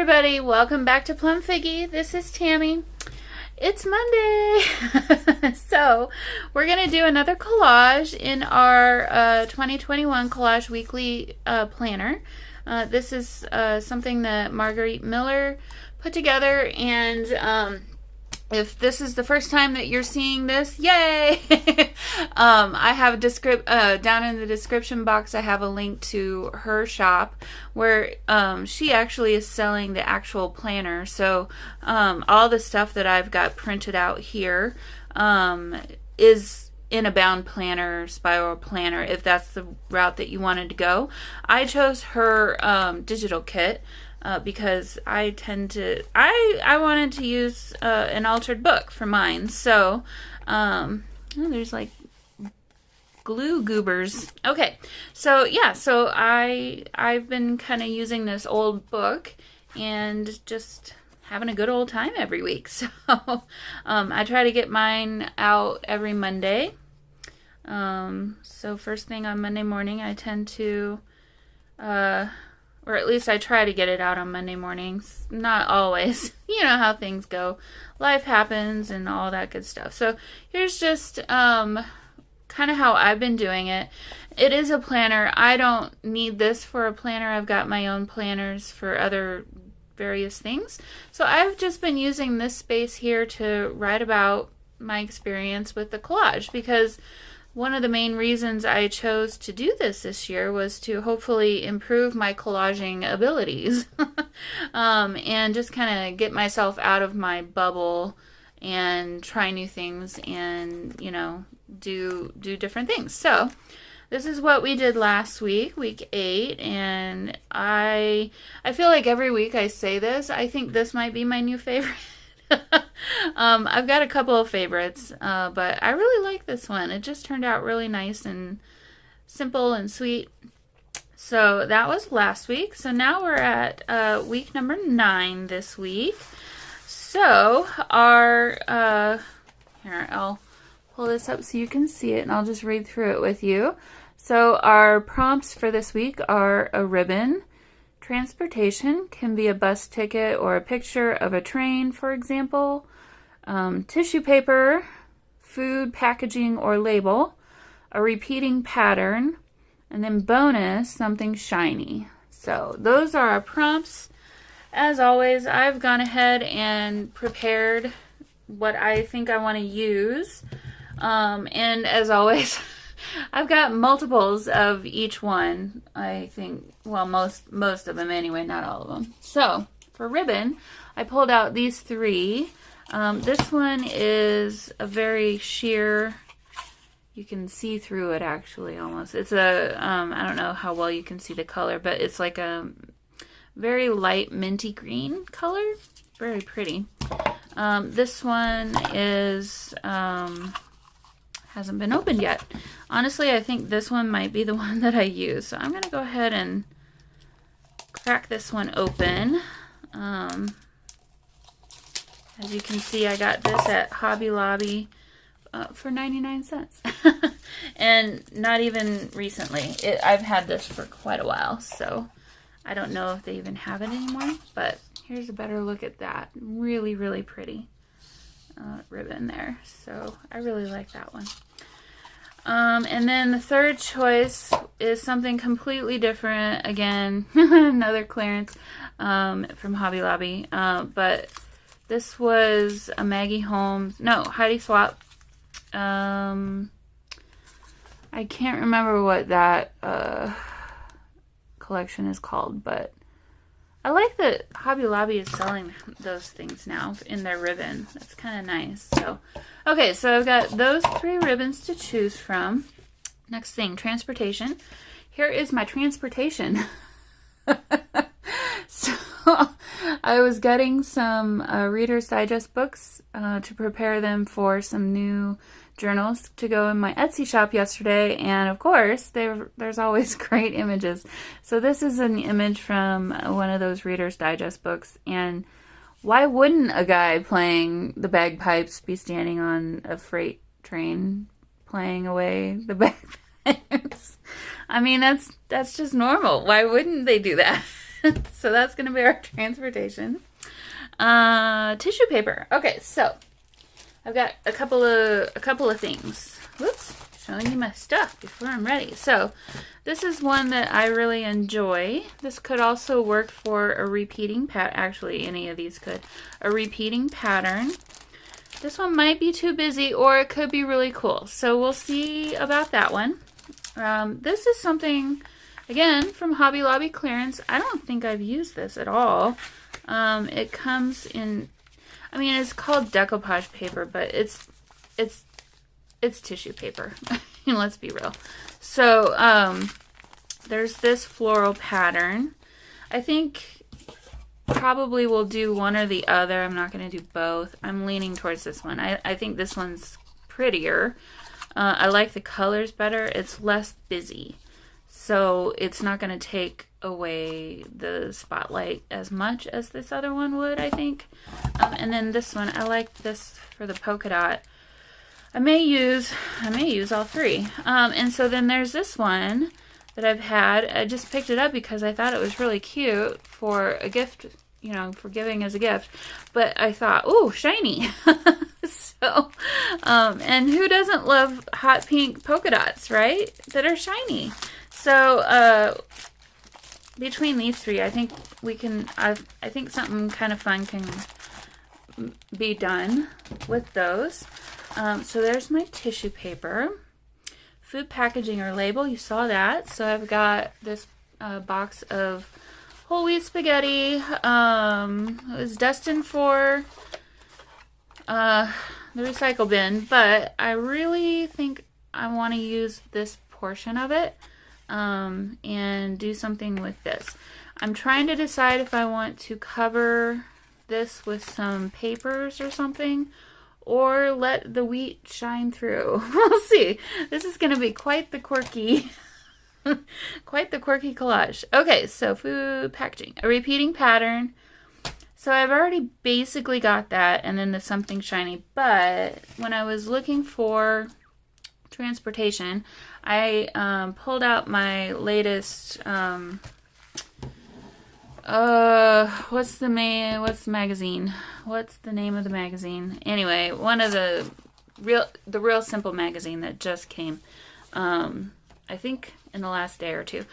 everybody, welcome back to Plum Figgy. This is Tammy. It's Monday. So we're going to do another collage in our 2021 Collage Weekly Planner. This is something that Margarete Miller put together, and if this is the first time that you're seeing this, yay! I have down in the description box, I have a link to her shop where she actually is selling the actual planner. So all the stuff that I've got printed out here is in a bound planner, spiral planner, if that's the route that you wanted to go. I chose her digital kit. Because I wanted to use an altered book for mine. So, oh, there's like glue goobers. Okay, so yeah, so I've been kind of using this old book and just having a good old time every week. So, I try to get mine out every Monday. So first thing on Monday morning, I tend to, or at least I try to get it out on Monday mornings. Not always. You know how things go. Life happens and all that good stuff. So here's just kind of how I've been doing it. It is a planner. I don't need this for a planner. I've got my own planners for other various things. So I've just been using this space here to write about my experience with the collage, because one of the main reasons I chose to do this year was to hopefully improve my collaging abilities and just kind of get myself out of my bubble and try new things and, you know, do different things. So this is what we did last week, week 8, and I feel like every week I say this. I think this might be my new favorite. I've got a couple of favorites, but I really like this one. It just turned out really nice and simple and sweet. So that was last week. So now we're at week number 9 this week. So our, here, I'll pull this up so you can see it, and I'll just read through it with you. So our prompts for this week are a ribbon. Transportation can be a bus ticket or a picture of a train, for example. Tissue paper, food packaging or label, a repeating pattern, and then bonus, something shiny. So those are our prompts. As always, I've gone ahead and prepared what I think I want to use. And as always, I've got multiples of each one. I think, well, most of them anyway, not all of them. So for ribbon, I pulled out these 3. This one is a very sheer, you can see through it actually almost. It's a, I don't know how well you can see the color, but it's like a very light minty green color. Very pretty. This one is, hasn't been opened yet. Honestly, I think this one might be the one that I use. So I'm going to go ahead and crack this one open. As you can see, I got this at Hobby Lobby for 99 cents. And not even recently. I've had this for quite a while, so I don't know if they even have it anymore. But here's a better look at that. Really, really pretty ribbon there. So I really like that one. And then the third choice is something completely different. Again, another clearance from Hobby Lobby. But this was a Heidi Swapp. I can't remember what that collection is called, but I like that Hobby Lobby is selling those things now in their ribbon. That's kind of nice. So, okay, so I've got those 3 ribbons to choose from. Next thing, transportation. Here is my transportation. So, I was getting some Reader's Digest books to prepare them for some new journals to go in my Etsy shop yesterday, and of course there's always great images. So this is an image from one of those Reader's Digest books, and why wouldn't a guy playing the bagpipes be standing on a freight train playing away the bagpipes? I mean, that's just normal. Why wouldn't they do that? So that's going to be our transportation. Tissue paper. Okay, so I've got a couple of things. Whoops, showing you my stuff before I'm ready. So this is one that I really enjoy. This could also work for a repeating actually any of these could. A repeating pattern. This one might be too busy, or it could be really cool. So we'll see about that one. This is something, again, from Hobby Lobby clearance. I don't think I've used this at all. It comes in, I mean, it's called decoupage paper, but it's tissue paper. Let's be real. So there's this floral pattern. I think probably we'll do one or the other. I'm not going to do both. I'm leaning towards this one. I think this one's prettier. I like the colors better. It's less busy. So it's not going to take away the spotlight as much as this other one would, I think. And then this one, I like this for the polka dot. I may use all three. And so then there's this one that I've had. I just picked it up because I thought it was really cute for a gift, you know, for giving as a gift. But I thought, ooh, shiny. So, and who doesn't love hot pink polka dots, right? That are shiny. So, between these three, I think we can, I think something kind of fun can be done with those. So there's my tissue paper. Food packaging or label, you saw that. So I've got this box of whole wheat spaghetti. It was destined for the recycle bin, but I really think I want to use this portion of it and do something with this. I'm trying to decide if I want to cover this with some papers or something, or let the wheat shine through. We'll see. This is going to be quite the quirky, quite the quirky collage. Okay, so food packaging, a repeating pattern. So I've already basically got that, and then the something shiny. But when I was looking for transportation, I pulled out my latest. What's the magazine? What's the name of the magazine? Anyway, one of the Real Simple magazine that just came, I think in the last day or two.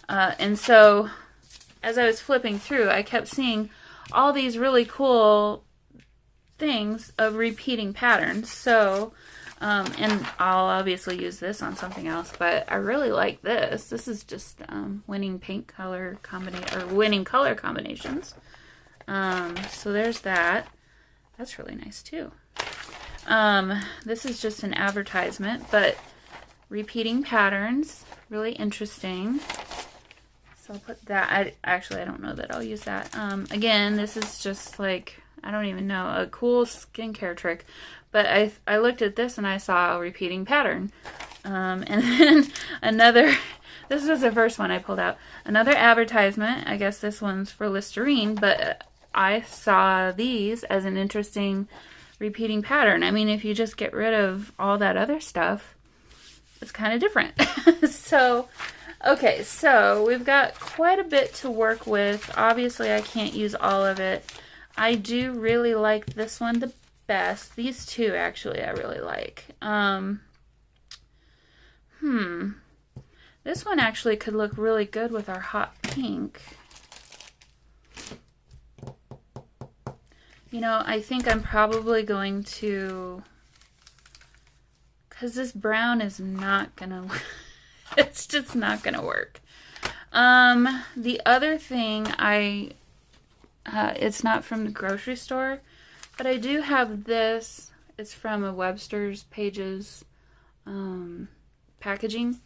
And so as I was flipping through, I kept seeing all these really cool things of repeating patterns. So, and I'll obviously use this on something else, but I really like this. This is just winning color combinations. So there's that. That's really nice too. This is just an advertisement, but repeating patterns, really interesting. So I'll put that. I don't know that I'll use that. Again, this is just like, I don't even know, a cool skincare trick. But I looked at this and I saw a repeating pattern. And then another, this was the first one I pulled out. Another advertisement. I guess this one's for Listerine, but I saw these as an interesting repeating pattern. I mean, if you just get rid of all that other stuff, it's kind of different. So, okay, so we've got quite a bit to work with. Obviously, I can't use all of it. I do really like this one the best. These two, actually, I really like. This one actually could look really good with our hot pink. You know, I think I'm probably going to, because this brown is not gonna, it's just not gonna work. The other thing it's not from the grocery store, but I do have this. It's from a Webster's Pages packaging,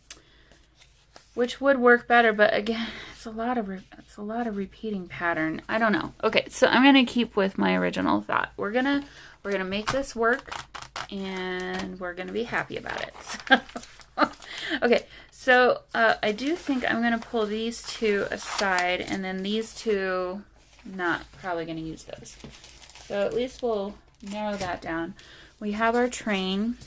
which would work better, but again, it's a lot of repeating pattern. I don't know. Okay, so I'm gonna keep with my original thought. We're gonna make this work, and we're gonna be happy about it. Okay, so I do think I'm gonna pull these two aside, and then these two, not probably gonna use those. So at least we'll narrow that down. We have our train.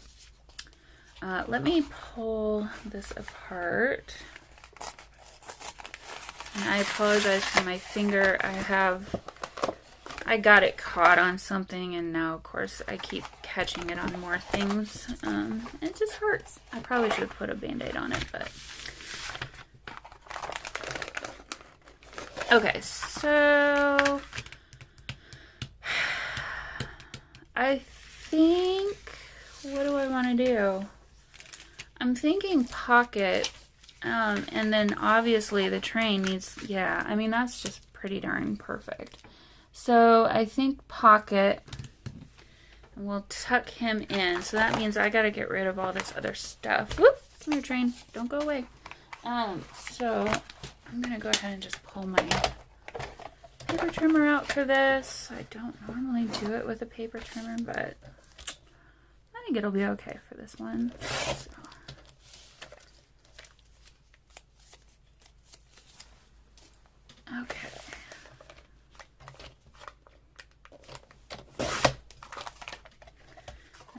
Let me pull this apart. And I apologize for my finger. I got it caught on something, and now, of course, I keep catching it on more things. It just hurts. I probably should have put a Band-Aid on it, but... Okay, so... I think... What do I want to do? I'm thinking pocket, and then obviously the train needs... Yeah, I mean, that's just pretty darn perfect. So I think pocket, and we'll tuck him in. So that means I got to get rid of all this other stuff. Whoop! Come here, train. Don't go away. So I'm going to go ahead and just pull my paper trimmer out for this. I don't normally do it with a paper trimmer, but I think it'll be okay for this one. So. Okay.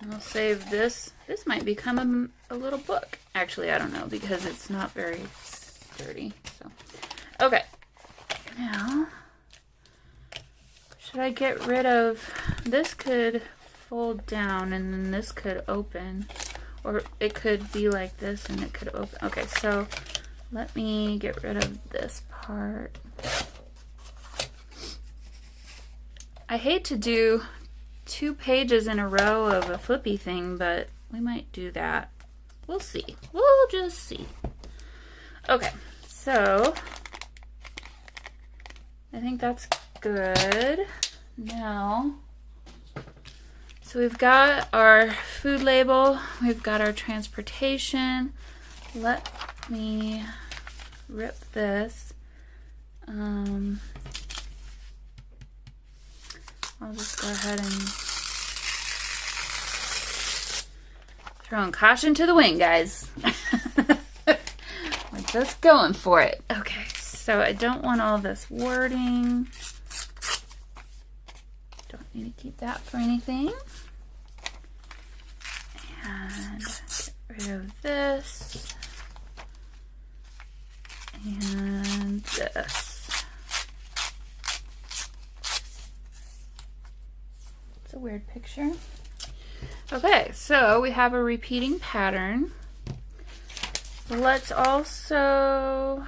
And I'll save this. This might become a little book. Actually, I don't know because it's not very sturdy. So, okay. Now, should I get rid of... This could fold down and then this could open. Or it could be like this and it could open. Okay, so let me get rid of this part. I hate to do 2 pages in a row of a flippy thing, but we might do that. We'll see. We'll just see. Okay, so I think that's good. Now, so we've got our food label, we've got our transportation. Let me rip this. I'll just go ahead and throwing caution to the wind, guys. We're just going for it. Okay, so I don't want all this wording. Don't need to keep that for anything. And get rid of this. And this. It's a weird picture. Okay, so we have a repeating pattern. Let's also...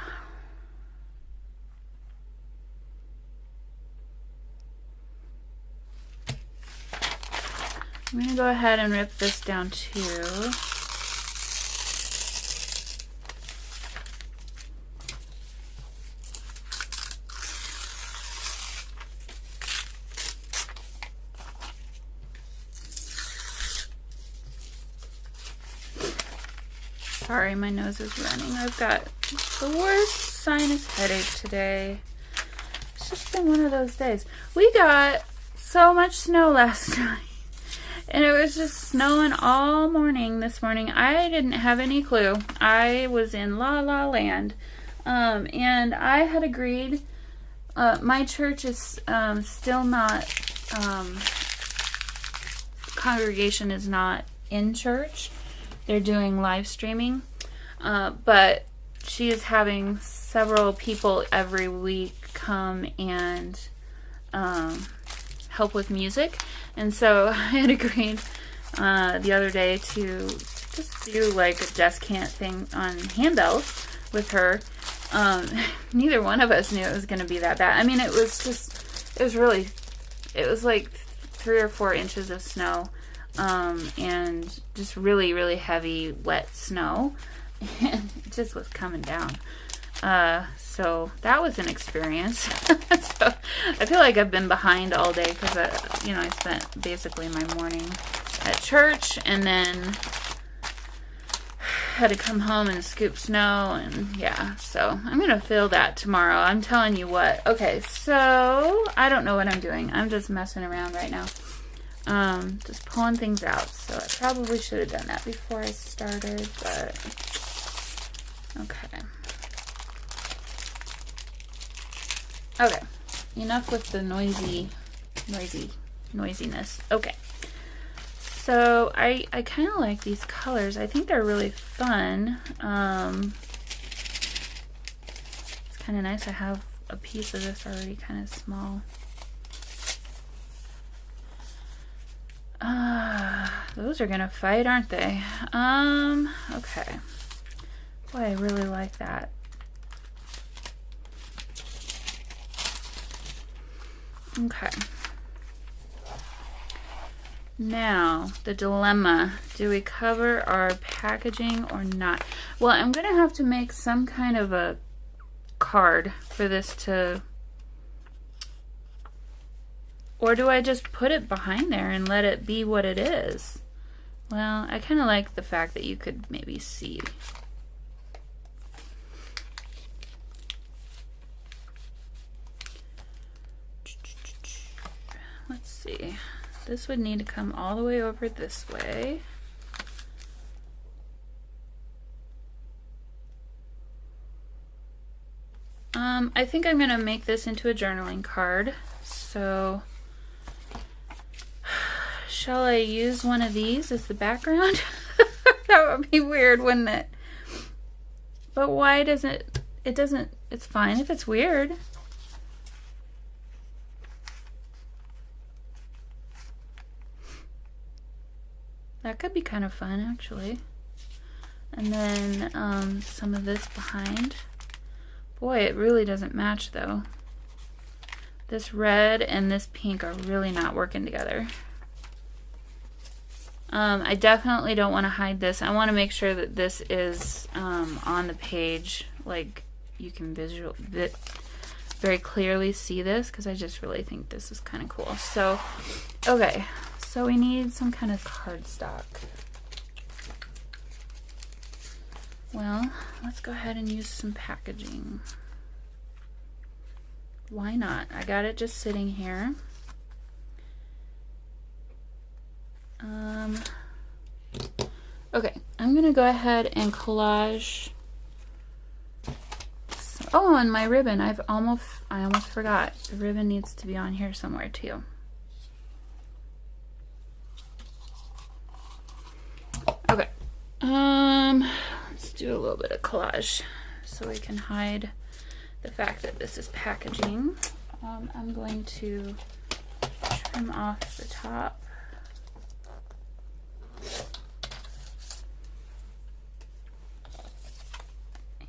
I'm going to go ahead and rip this down too. Sorry, my nose is running. I've got the worst sinus headache today. It's just been one of those days. We got so much snow last night. And it was just snowing all morning this morning. I didn't have any clue. I was in La La Land. And I had agreed. My church is still not... congregation is not in church. They're doing live streaming, but she is having several people every week come and help with music. And so I had agreed the other day to just do like a descant thing on handbells with her. Neither one of us knew it was going to be that bad. I mean, it was like 3 or 4 inches of snow. And just really, really heavy, wet snow, and it just was coming down. So that was an experience. So I feel like I've been behind all day because, I spent basically my morning at church and then had to come home and scoop snow, and yeah, so I'm going to feel that tomorrow. I'm telling you what. Okay, so I don't know what I'm doing. I'm just messing around right now. Just pulling things out. So I probably should have done that before I started, but okay. Okay, enough with the noisiness. Okay. So I kind of like these colors. I think they're really fun. It's kind of nice. I have a piece of this already kind of small. Those are gonna fight, aren't they? Okay. Boy, I really like that. Okay. Now, the dilemma. Do we cover our packaging or not? Well, I'm gonna have to make some kind of a card for this to... Or do I just put it behind there and let it be what it is? Well, I kind of like the fact that you could maybe see. Let's see. This would need to come all the way over this way. I think I'm going to make this into a journaling card. So... Shall I use one of these as the background? That would be weird, wouldn't it? But why doesn't it doesn't, it's fine if it's weird. That could be kind of fun, actually. And then some of this behind. Boy, it really doesn't match, though. This red and this pink are really not working together. I definitely don't want to hide this. I want to make sure that this is on the page, like you can very clearly see this, because I just really think this is kind of cool. So, okay, so we need some kind of cardstock. Well, let's go ahead and use some packaging. Why not? I got it just sitting here. Okay, I'm gonna go ahead and collage. Oh, and my ribbon. I almost forgot. The ribbon needs to be on here somewhere too. Okay. Let's do a little bit of collage so we can hide the fact that this is packaging. I'm going to trim off the top.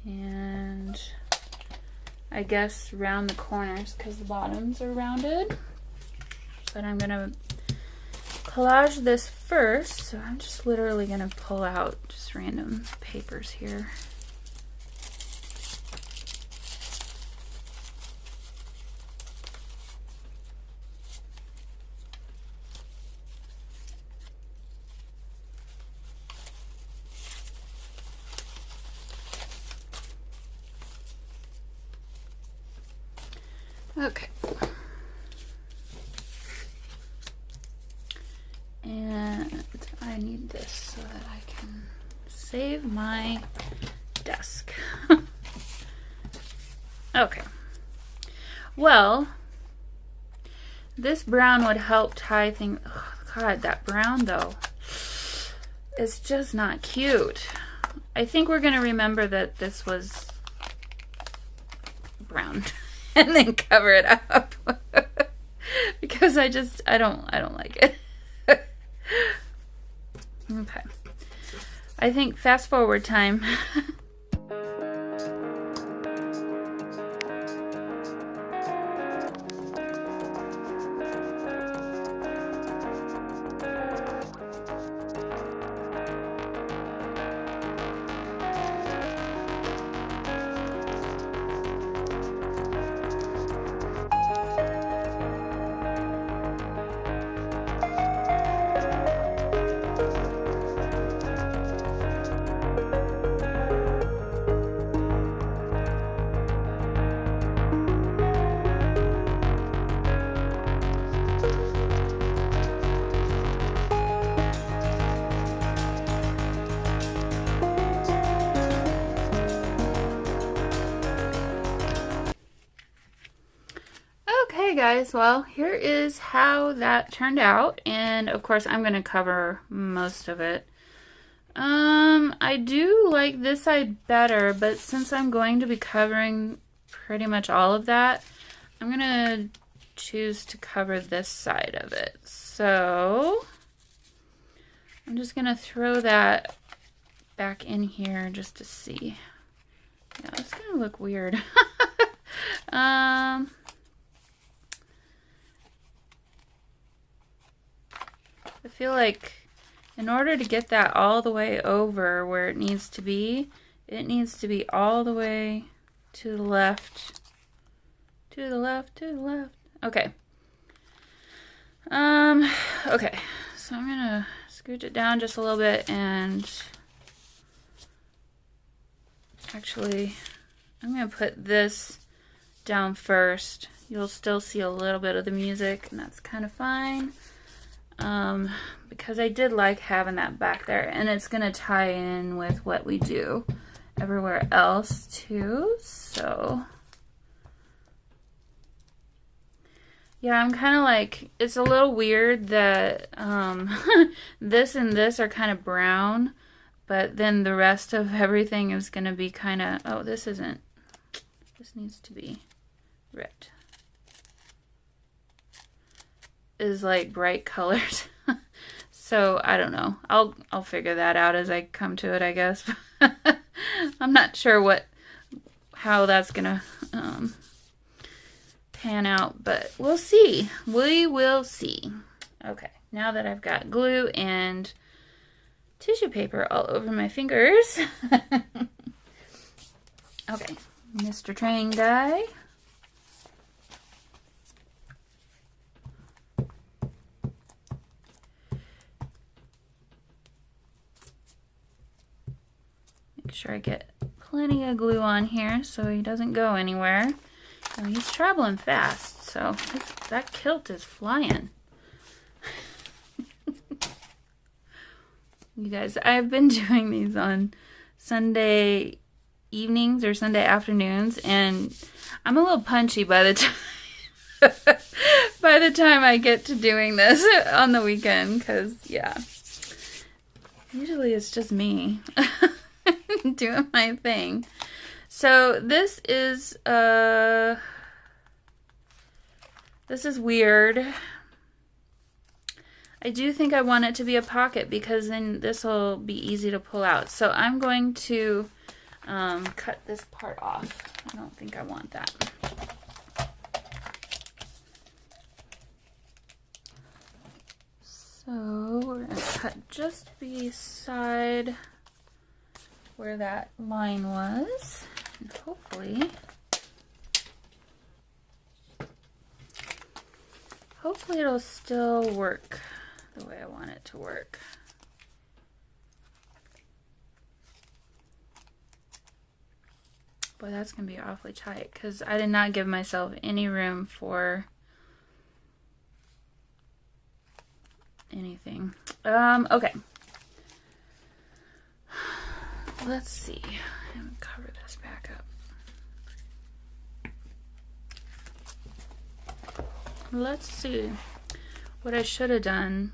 And I guess round the corners because the bottoms are rounded. But I'm gonna collage this first, so I'm just literally gonna pull out just random papers here. Okay. And I need this so that I can save my desk. Okay. Well, this brown would help tie things. Oh, God, that brown though is just not cute. I think we're gonna remember that this was brown. And then cover it up because I don't like it. Okay, I think fast forward time. Okay guys, well, here is how that turned out, and of course I'm going to cover most of it. I do like this side better, but since I'm going to be covering pretty much all of that. I'm gonna choose to cover this side of it. So I'm just gonna throw that back in here just to see. Yeah, it's gonna look weird. I feel like in order to get that all the way over where it needs to be all the way to the left, to the left, to the left. Okay. Okay, so I'm gonna scooch it down just a little bit, and actually I'm gonna put this down first. You'll still see a little bit of the music, and that's kind of fine. Because I did like having that back there, and it's gonna tie in with what we do everywhere else too. So yeah, I'm kind of like, it's a little weird that this and this are kind of brown, but then the rest of everything is gonna be kind of, oh, this isn't, this needs to be red. Is like bright colors. So I don't know. I'll figure that out as I come to it, I guess. I'm not sure how that's gonna pan out, but we'll see. We will see. Okay, now that I've got glue and tissue paper all over my fingers. Okay, Mr. Train Guy. Make sure I get plenty of glue on here so he doesn't go anywhere. And he's traveling fast, so that kilt is flying. You guys, I've been doing these on Sunday evenings or Sunday afternoons, and I'm a little punchy by the time by the time I get to doing this on the weekend, because yeah, usually it's just me doing my thing. So this is weird. I do think I want it to be a pocket because then this will be easy to pull out. So I'm going to cut this part off. I don't think I want that. So we're going to cut just beside where that line was, and hopefully it'll still work the way I want it to work. Boy, that's gonna be awfully tight because I did not give myself any room for anything. Okay. Let's see. I'm gonna cover this back up. Let's see. What I should have done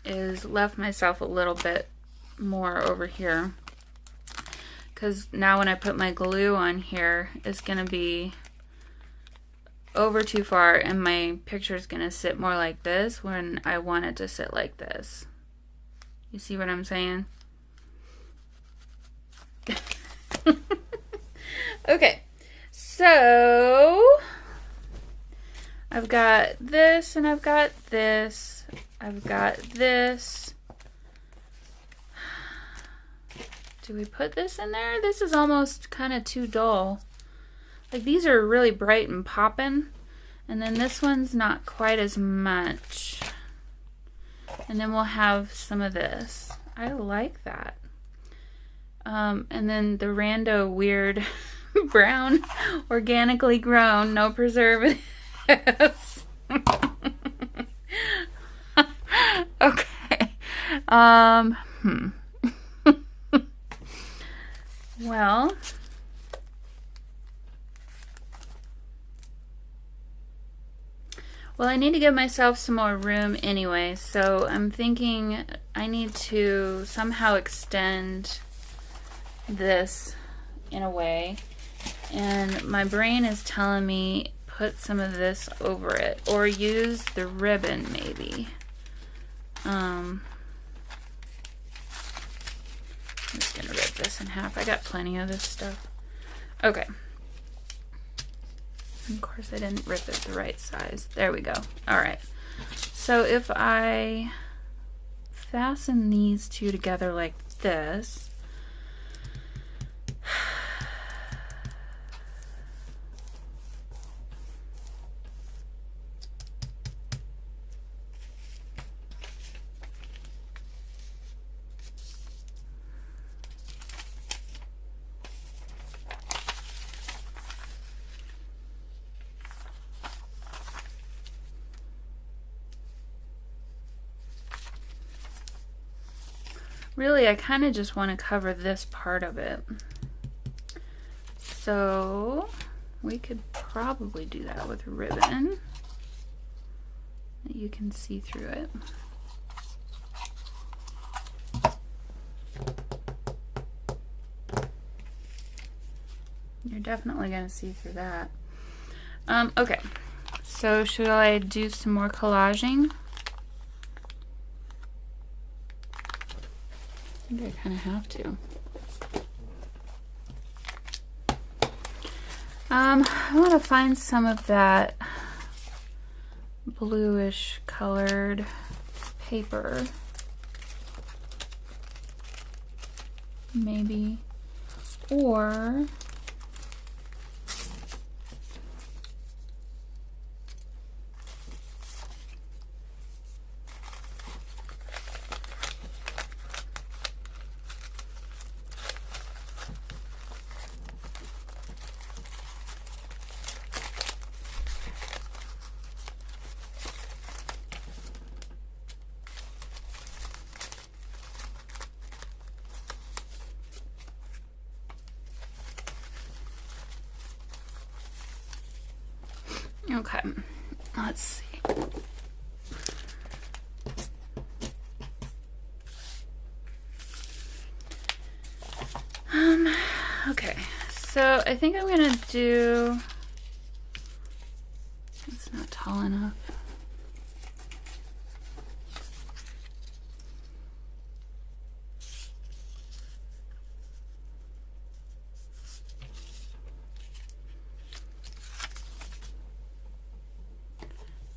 is left myself a little bit more over here, because now when I put my glue on here, it's gonna be over too far, and my picture is gonna sit more like this when I want it to sit like this. You see what I'm saying? Okay, so I've got this, and I've got this, I've got this. Do we put this in there? This is almost kind of too dull. Like, these are really bright and popping, and then this one's not quite as much. And then we'll have some of this. I like that. And then the rando weird brown, organically grown, no preservatives. Okay. Well, I need to give myself some more room anyway, so I'm thinking I need to somehow extend this in a way, and my brain is telling me put some of this over it or use the ribbon maybe. I'm just gonna rip this in half. I got plenty of this stuff. Okay. Of course I didn't rip it the right size. There we go. All right. So if I fasten these two together like this, really, I kind of just want to cover this part of it. So we could probably do that with ribbon. You can see through it. You're definitely going to see through that. Okay, so should I do some more collaging? I think I kind of have to. I want to find some of that bluish colored paper. Maybe. Or okay, let's see. Okay, so I think I'm gonna do, it's not tall enough.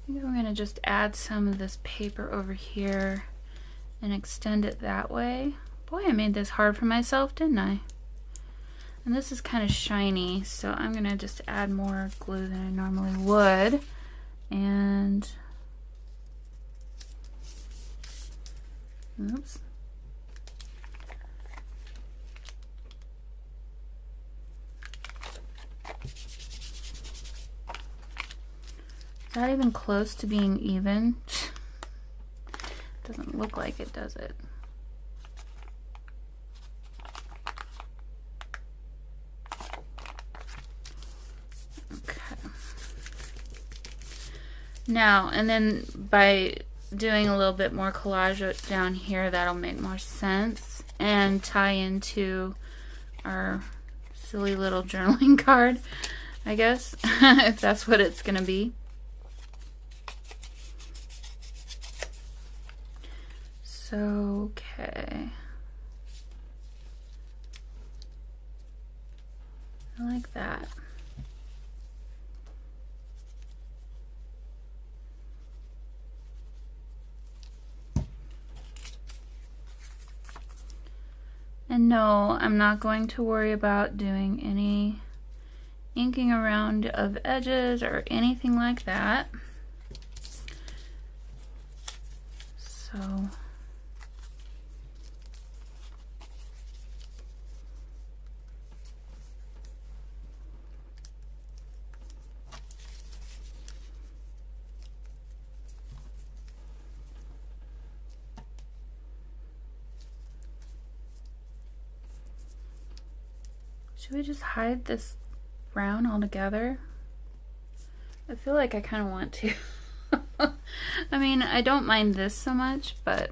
I think I'm going to just add some of this paper over here and extend it that way. Boy, I made this hard for myself, didn't I? And this is kind of shiny, so I'm going to just add more glue than I normally would. And, oops. Is that even close to being even? Doesn't look like it, does it? Okay. Now, and then by doing a little bit more collage down here, that'll make more sense and tie into our silly little journaling card, I guess, if that's what it's gonna be. So, okay. I like that. And no, I'm not going to worry about doing any inking around of edges or anything like that. So should we just hide this brown altogether? I feel like I kind of want to. I mean, I don't mind this so much, but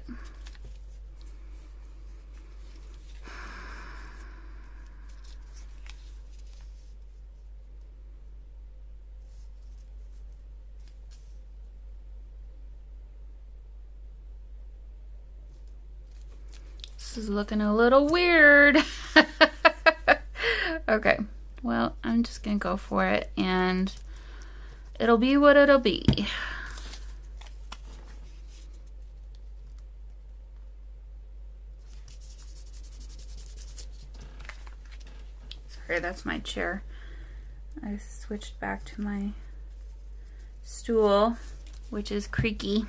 This is looking a little weird. Okay, well, I'm just gonna go for it, and it'll be what it'll be. Sorry, that's my chair. I switched back to my stool, which is creaky,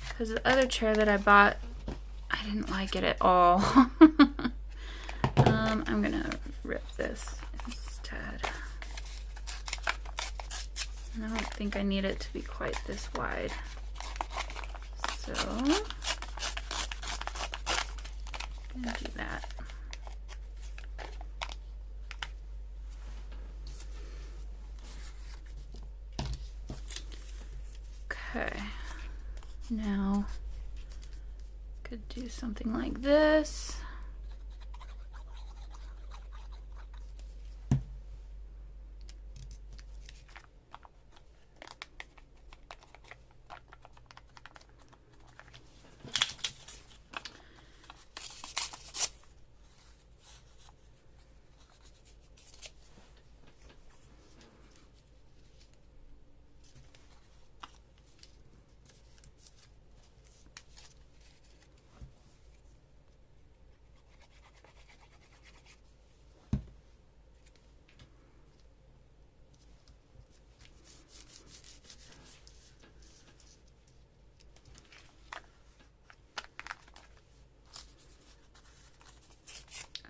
because the other chair that I bought, I didn't like it at all. I'm gonna rip this instead. And I don't think I need it to be quite this wide. So, I'm gonna do that. Okay, now could do something like this.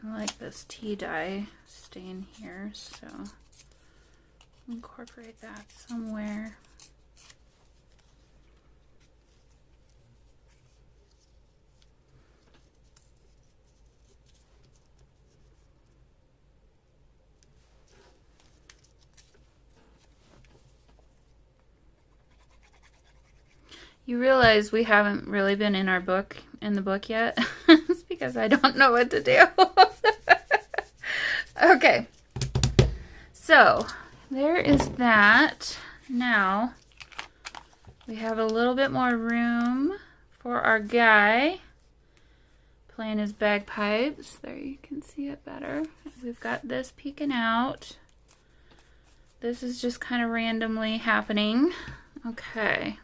I like this tea dye stain here, so incorporate that somewhere. You realize we haven't really been in the book yet? It's because I don't know what to do. Okay, so there is that. Now we have a little bit more room for our guy playing his bagpipes. There, you can see it better. We've got this peeking out. This is just kind of randomly happening. Okay.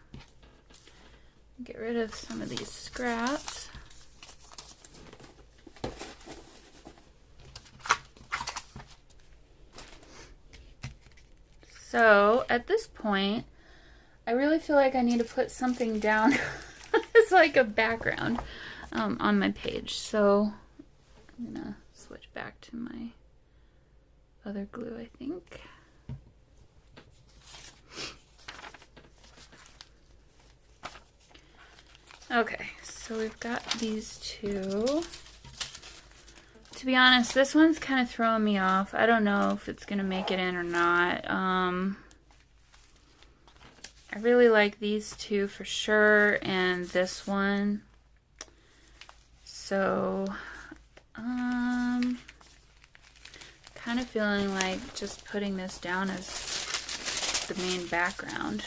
Get rid of some of these scraps. So at this point, I really feel like I need to put something down as like a background on my page. So I'm gonna switch back to my other glue, I think. Okay, so we've got these two. To be honest, this one's kind of throwing me off. I don't know if it's going to make it in or not. I really like these two for sure, and this one. So, kind of feeling like just putting this down as the main background.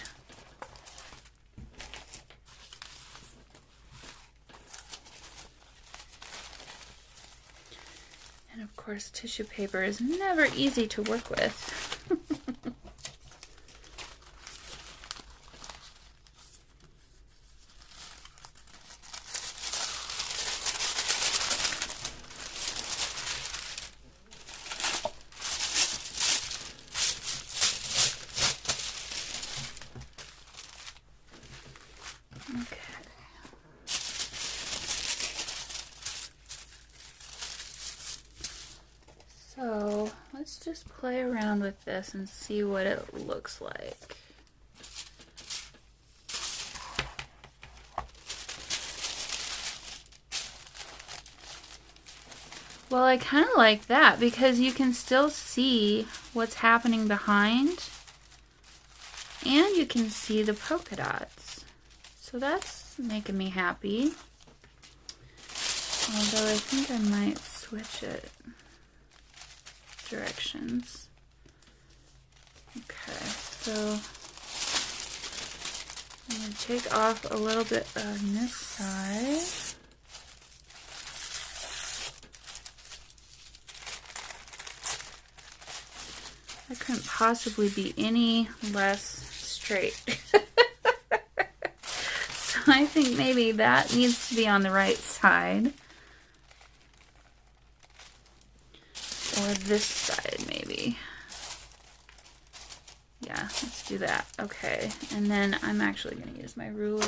And of course, tissue paper is never easy to work with. So let's just play around with this and see what it looks like. Well, I kind of like that because you can still see what's happening behind, and you can see the polka dots. So that's making me happy. Although I think I might switch it directions. Okay, so I'm going to take off a little bit on this side. That couldn't possibly be any less straight. So I think maybe that needs to be on the right side. Or this side, maybe. Yeah, let's do that. Okay, and then I'm actually going to use my ruler.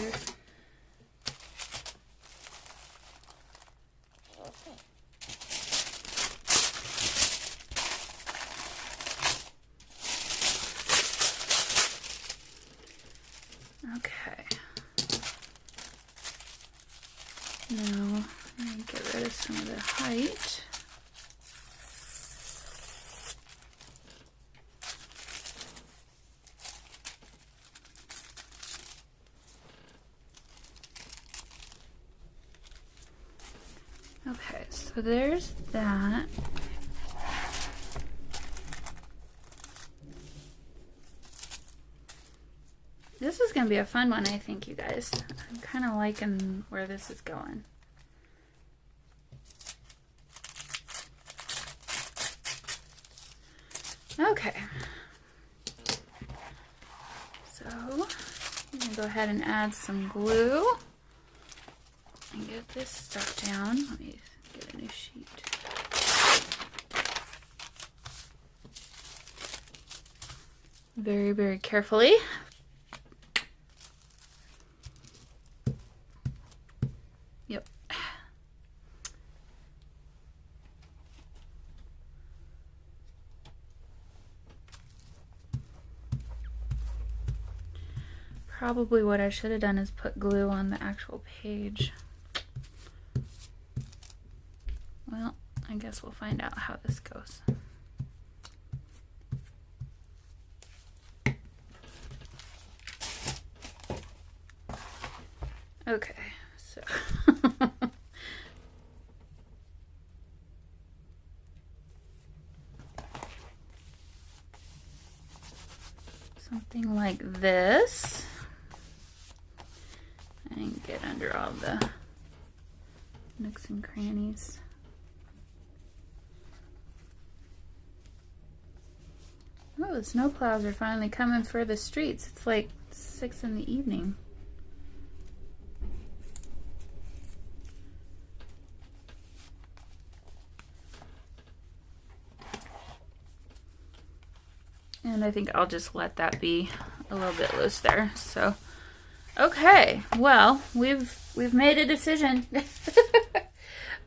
Okay. Now, I'm going to get rid of some of the height. Okay, so there's that. This is going to be a fun one, I think, you guys. I'm kind of liking where this is going. Okay. So, I'm going to go ahead and add some glue. And get this stuff down. Let me get a new sheet. Very, very carefully. Yep. Probably what I should have done is put glue on the actual page. Well, I guess we'll find out how this goes. Okay, so something like this. And get under all the nooks and crannies. Oh, the snowplows are finally coming for the streets. It's like 6 in the evening. And I think I'll just let that be a little bit loose there. So, okay, well, we've made a decision.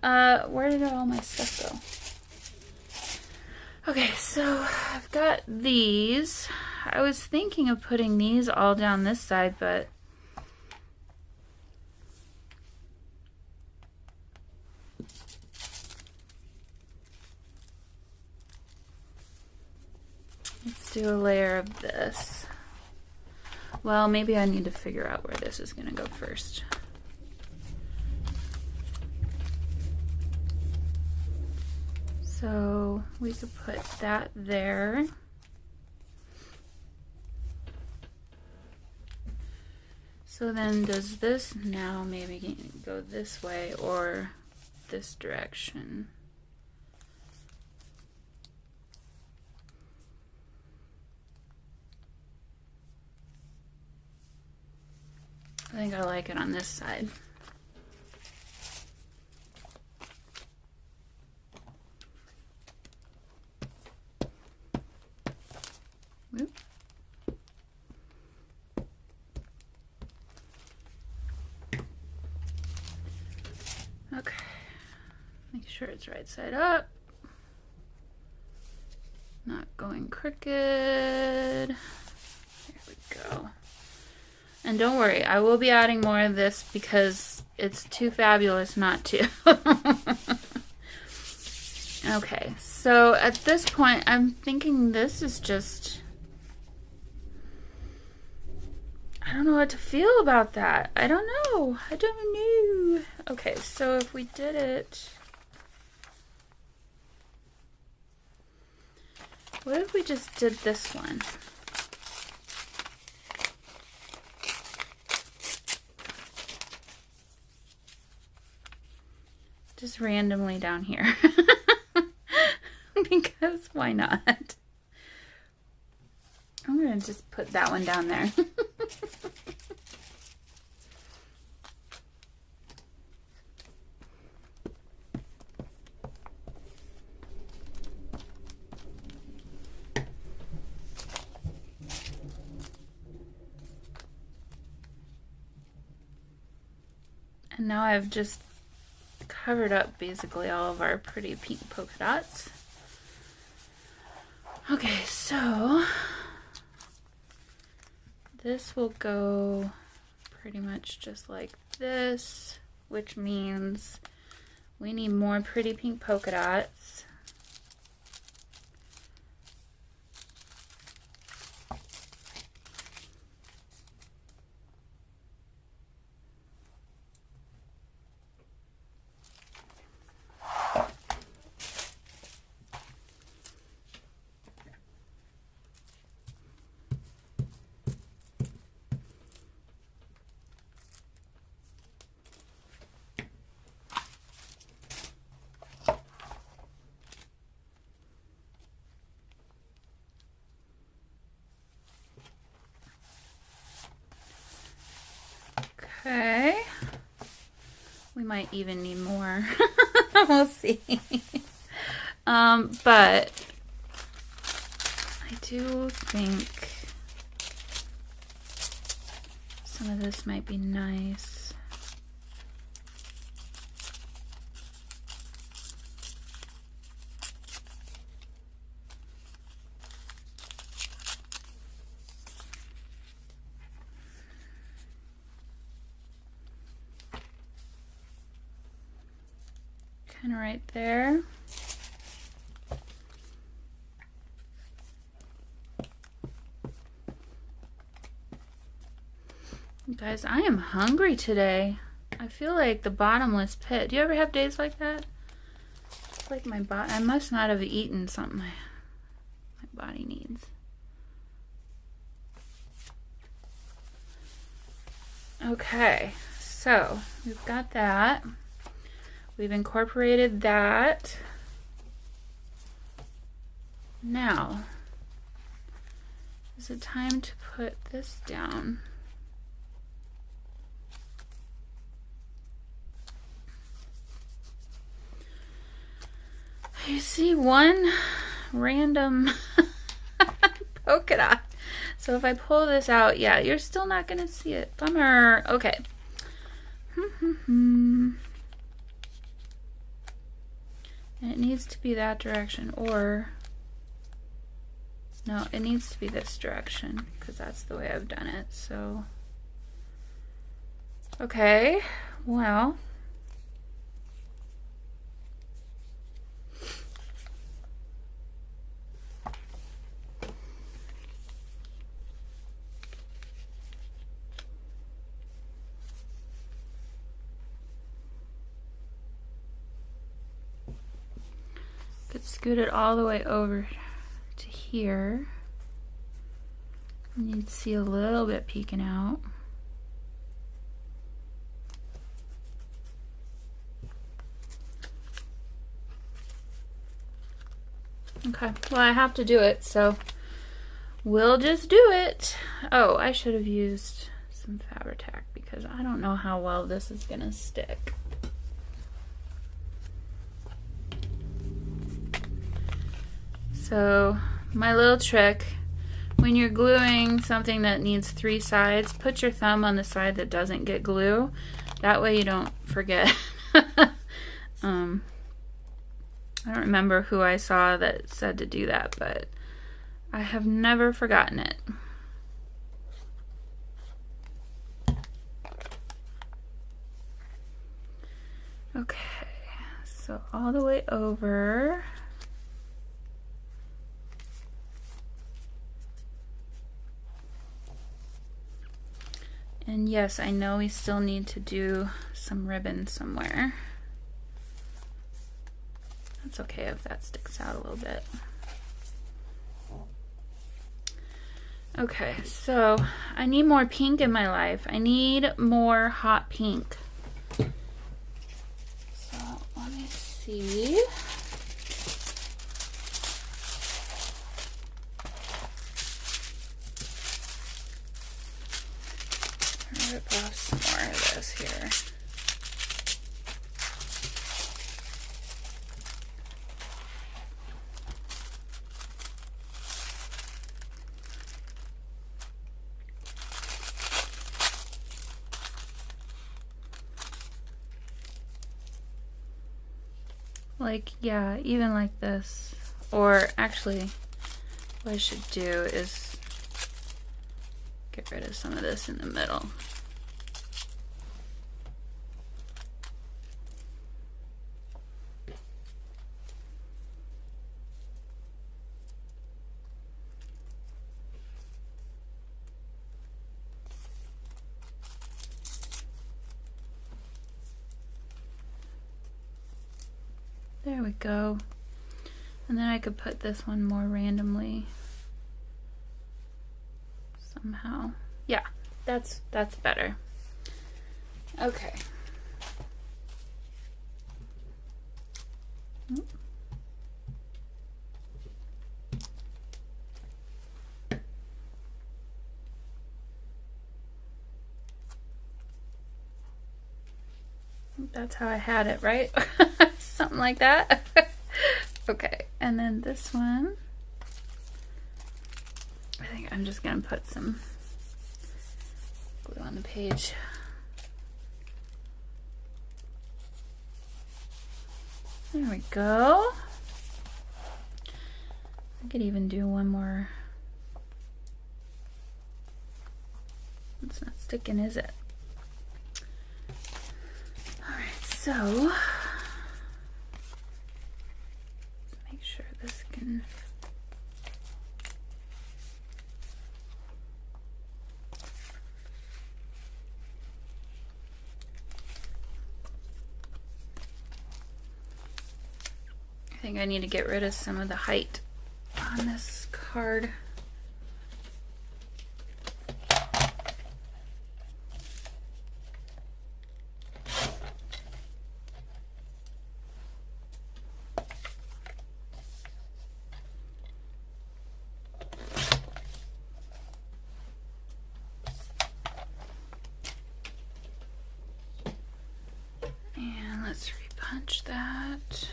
Where did all my stuff go? Okay, so I've got these. I was thinking of putting these all down this side, but let's do a layer of this. Well, maybe I need to figure out where this is going to go first. So we could put that there. So then does this now maybe go this way or this direction? I think I like it on this side. Whoop. Okay, make sure it's right side up, not going crooked. There we go. And don't worry, I will be adding more of this because it's too fabulous not to. Okay, so at this point, I'm thinking this is just, I don't know what to feel about that. I don't know. I don't know. Okay, so if we did it, what if we just did this one? Just randomly down here. Because why not? gonna just put that one down there. And now I've just covered up basically all of our pretty pink polka dots. Okay, so this will go pretty much just like this, which means we need more pretty pink polka dots. Okay, we might even need more. We'll see. But I do think some of this might be nice. Kind of right there. Guys, I am hungry today. I feel like the bottomless pit. Do you ever have days like that? It's like my body, I must not have eaten something my body needs. Okay, so we've got that. We've incorporated that. Now, is it time to put this down? You see one random polka dot. So if I pull this out, yeah, you're still not gonna see it. Bummer. Okay. And it needs to be that direction, or no, it needs to be this direction because that's the way I've done it. So, okay, well, could scoot it all the way over to here. And you'd see a little bit peeking out. Okay, well, I have to do it, so we'll just do it. Oh, I should have used some Fabri-Tac because I don't know how well this is gonna stick. So my little trick, when you're gluing something that needs 3 sides, put your thumb on the side that doesn't get glue. That way you don't forget. I don't remember who I saw that said to do that, but I have never forgotten it. Okay, so all the way over. And yes, I know we still need to do some ribbon somewhere. That's okay if that sticks out a little bit. Okay, so I need more pink in my life. I need more hot pink. So let me see. rip off some more of this here. Like, yeah, even like this. Or actually, what I should do is get rid of some of this in the middle. There we go. And then I could put this one more randomly somehow. Yeah, that's better. Okay. That's how I had it, right? Something like that. Okay, and then this one, I think I'm just gonna put some glue on the page. There we go. I could even do one more. It's not sticking, is it? All right, so make sure this can. I think I need to get rid of some of the height on this card. And let's repunch that.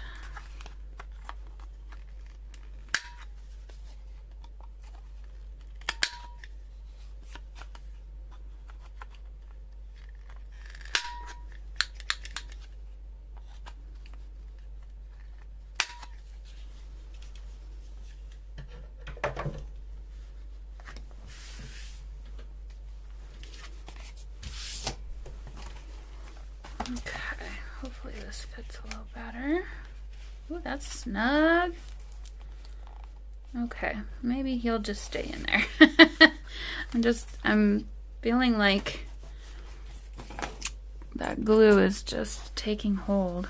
Okay, hopefully this fits a little better. Ooh, that's snug. Okay, maybe he'll just stay in there. I'm feeling like that glue is just taking hold.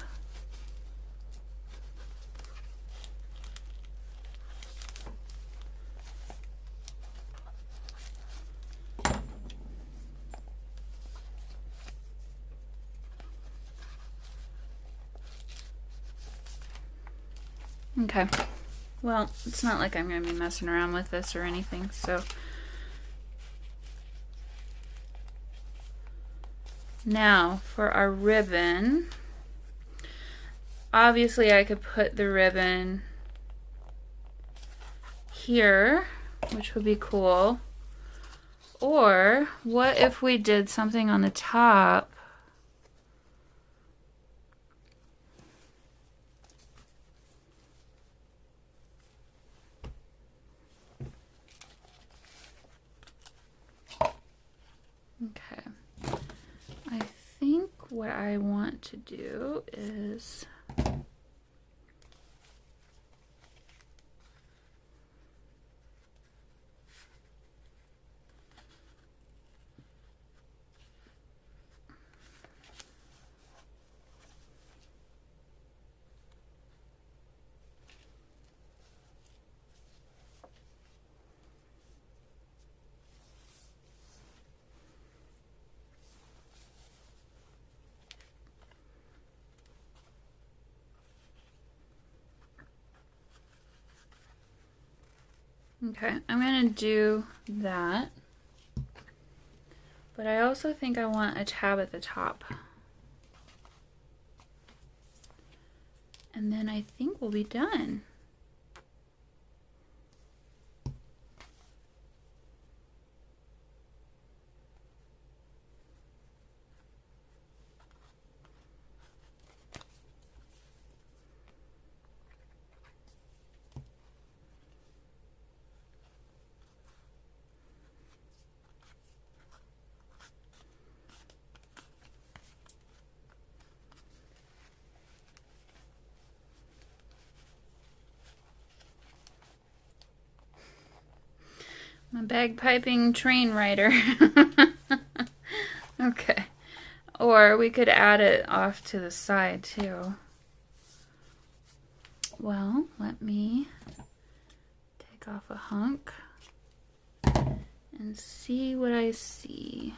Okay, well, it's not like I'm going to be messing around with this or anything, so now for our ribbon, obviously I could put the ribbon here, which would be cool, or what if we did something on the top? Okay, I think what I want to do is okay, I'm going to do that, But I also think I want a tab at the top. And then I think we'll be done. I'm a bagpiping train rider. Okay. Or we could add it off to the side too. Well, let me take off a hunk and see what I see.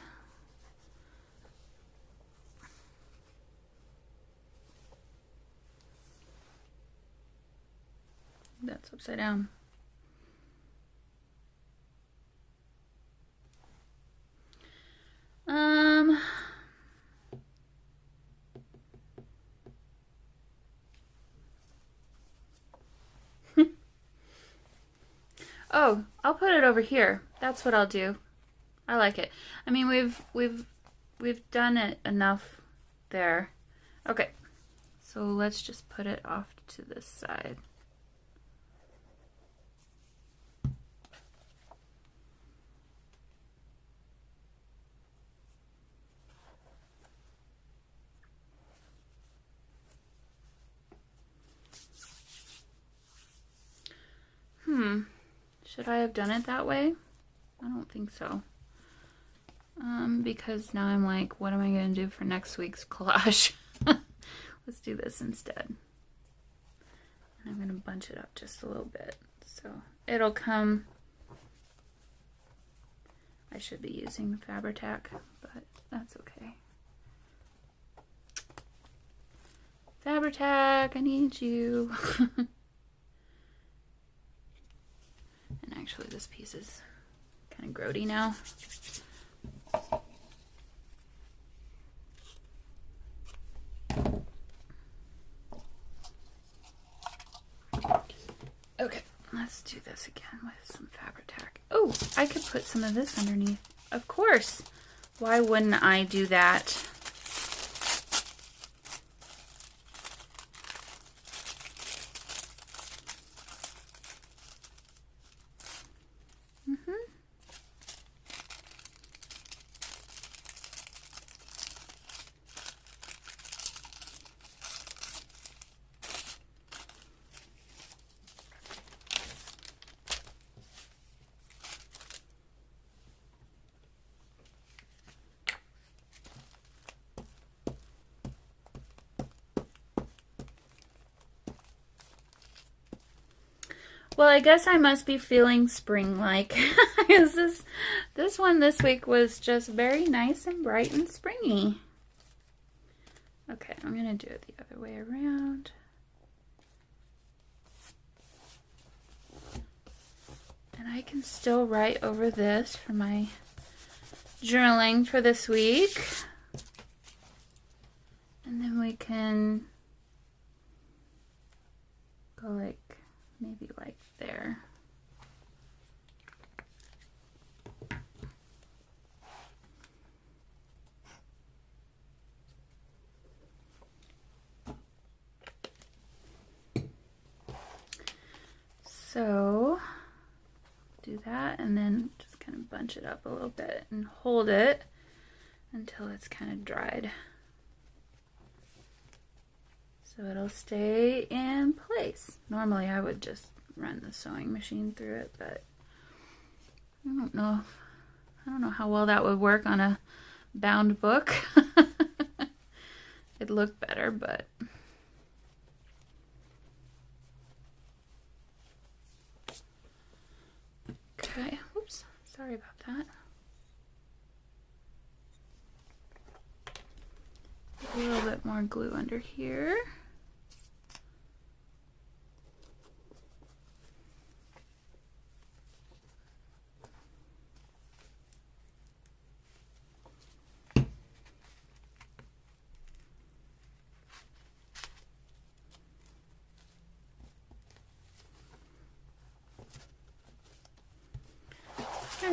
That's upside down. Oh, I'll put it over here. That's what I'll do. I like it. I mean, we've done it enough there. Okay. So let's just put it off to this side. Should I have done it that way? I don't think so. Because now I'm like, what am I going to do for next week's collage? Let's do this instead. And I'm going to bunch it up just a little bit. So it'll come... I should be using the Fabri-Tac, but that's okay. Fabri-Tac, I need you. And actually this piece is kind of grody now. Okay, let's do this again with some Fabri-Tac. Oh, I could put some of this underneath. Of course. Why wouldn't I do that? Well, I guess I must be feeling spring-like, because this one this week was just very nice and bright and springy. Okay, I'm going to do it the other way around. And I can still write over this for my journaling for this week. And then we can go like, maybe like there. So do that and then just kind of bunch it up a little bit and hold it until it's kind of dried. So it'll stay in place. Normally I would just run the sewing machine through it, but I don't know how well that would work on a bound book. It'd look better, but okay. Oops, sorry about that. A little bit more glue under here.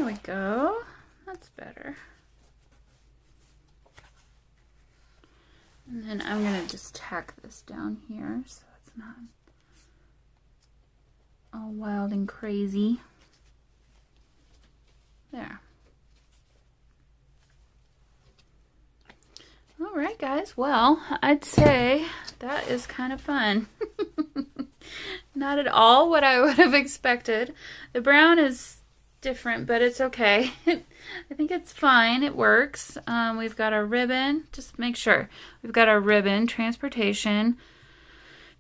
we go. That's better. And then I'm going to just tack this down here so it's not all wild and crazy. There. All right, guys. Well, I'd say that is kind of fun. Not at all what I would have expected. The brown is different, but it's okay. I think it's fine. It works. We've got our ribbon. Just make sure. We've got our ribbon, transportation,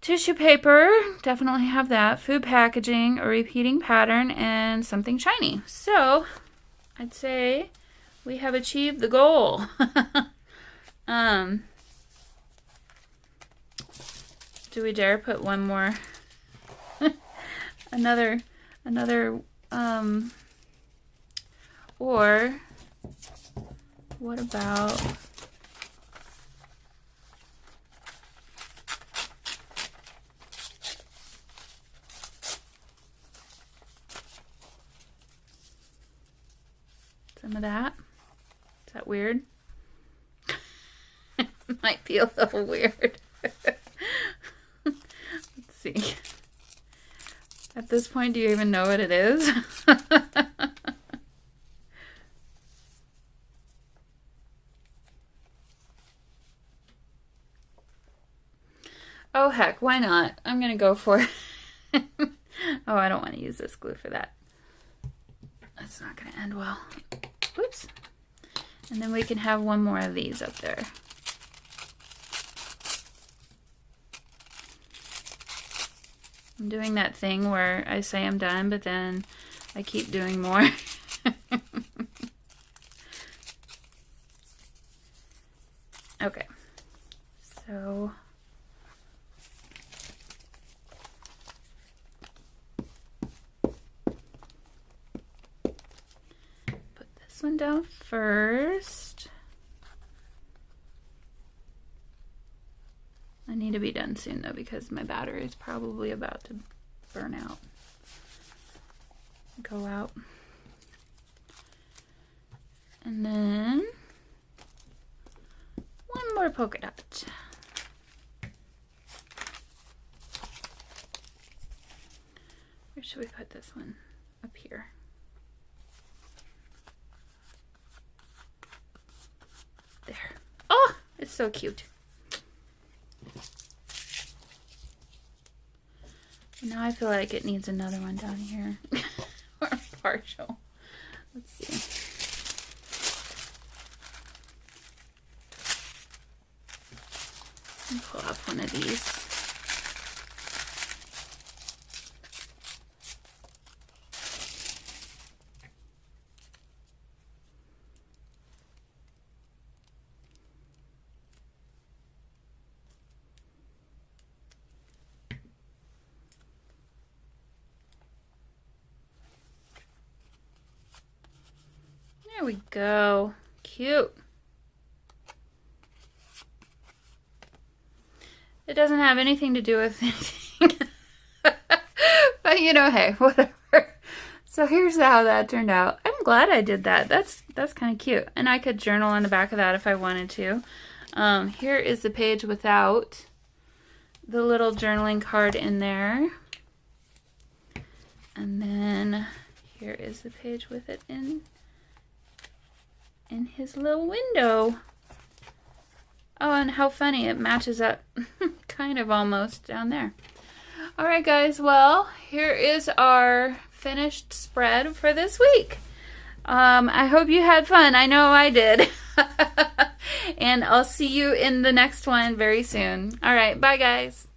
tissue paper. Definitely have that. Food packaging, a repeating pattern, and something shiny. So, I'd say we have achieved the goal. Do we dare put one more? another, or what about some of that? Is that weird? Might be a little weird. Let's see. At this point, do you even know what it is? Oh, heck, why not? I'm going to go for it. Oh, I don't want to use this glue for that. That's not going to end well. Whoops. And then we can have one more of these up there. I'm doing that thing where I say I'm done, but then I keep doing more. Okay. So put this one down first. I need to be done soon though because my battery is probably about to burn out. Go out. And then one more polka dot. Where should we put this one? Up here. There. Oh, it's so cute. Now I feel like it needs another one down here. Or partial. Let's see. I'll pull off one of these. There we go. Cute. It doesn't have anything to do with anything. But you know, hey, whatever. So here's how that turned out. I'm glad I did that. That's kind of cute. And I could journal on the back of that if I wanted to. Here is the page without the little journaling card in there. And then here is the page with it in his little window. Oh, and how funny, it matches up kind of almost down there. All right, guys, well, here is our finished spread for this week. I hope you had fun. I know I did. And I'll see you in the next one very soon. All right, bye, guys.